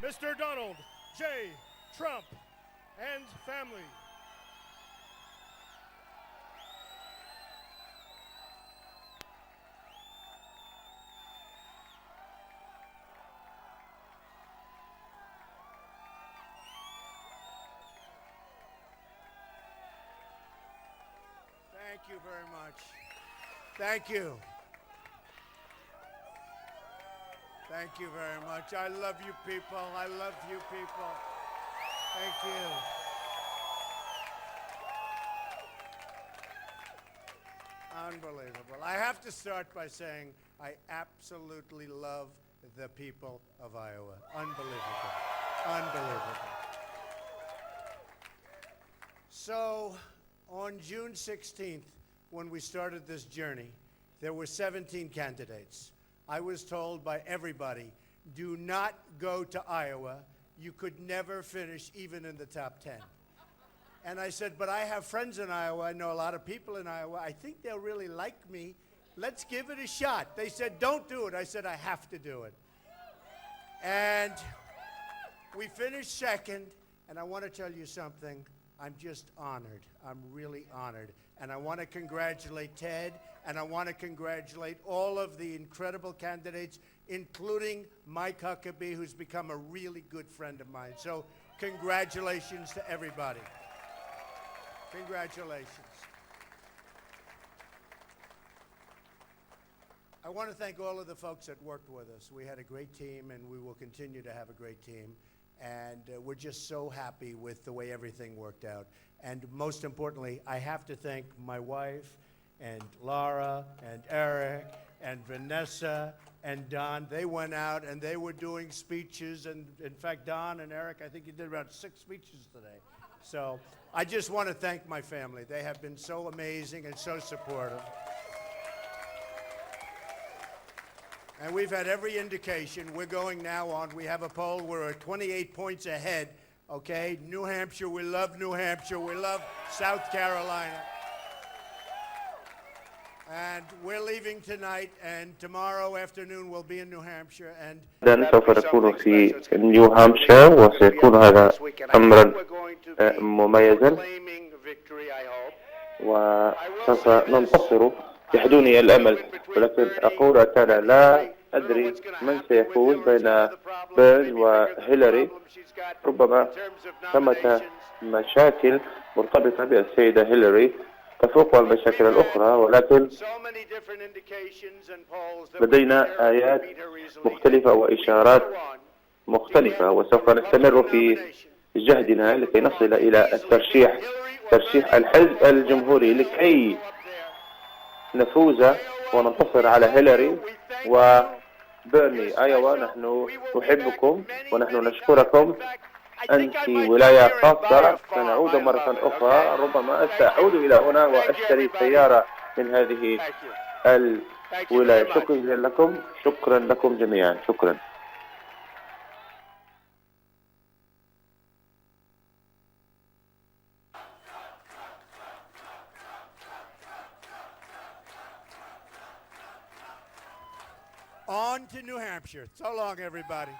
Mr. Donald J. Trump and family. Thank you very much. Thank you. Thank you very much. I love you people. I love you people. Thank you. Unbelievable. I have to start by saying I absolutely love the people of Iowa. Unbelievable. Unbelievable. So, on June 16th, when we started this journey, there were 17 candidates. I was told by everybody, do not go to Iowa. You could never finish even in the top 10. And I said, but I have friends in Iowa. I know a lot of people in Iowa. I think they'll really like me. Let's give it a shot. They said, don't do it. I said, I have to do it. And we finished second, and I want to tell you something. I'm just honored. I'm really honored. And I want to congratulate Ted, and I want to congratulate all of the incredible candidates, including Mike Huckabee, who's become a really good friend of mine. So congratulations to everybody. Congratulations. I want to thank all of the folks that worked with us. We had a great team, and we will continue to have a great team. And we're just so happy with the way everything worked out. And most importantly, I have to thank my wife and Laura and Eric and Vanessa and Don. They went out and they were doing speeches. And in fact, Don and Eric, I think you did about 6 speeches today. So I just want to thank my family. They have been so amazing and so supportive. And we've had every indication. We're going now on. We have a poll. We're at 28 points ahead, okay? New Hampshire, we love New Hampshire. We love South Carolina. And we're leaving tonight, and tomorrow afternoon we'll be in New Hampshire. And سوف نكون في نيو هامشير، وسيكون هذا أمرا مميزا، وسوف ننتصر. يحدوني الأمل، ولكن أقول أنا لا أدري من سيفوز بين بيرنز وهيلاري. ربما ثمة مشاكل مرتبطة بالسيدة هيلاري تفوق المشاكل الأخرى، ولكن لدينا آيات مختلفة وإشارات مختلفة، وسوف نستمر في جهدنا لكي نصل إلى ترشيح الحزب الجمهوري لكي نفوز وننتصر على هيلاري وبيرني. آيوا، نحن نحبكم ونحن نشكركم. أنت ولاية خاصة. سنعود مرة أخرى، ربما سأعود إلى هنا وأشتري سيارة من هذه الولاية. شكرا لكم، شكرا لكم جميعا، شكرا. On to New Hampshire. So long, everybody.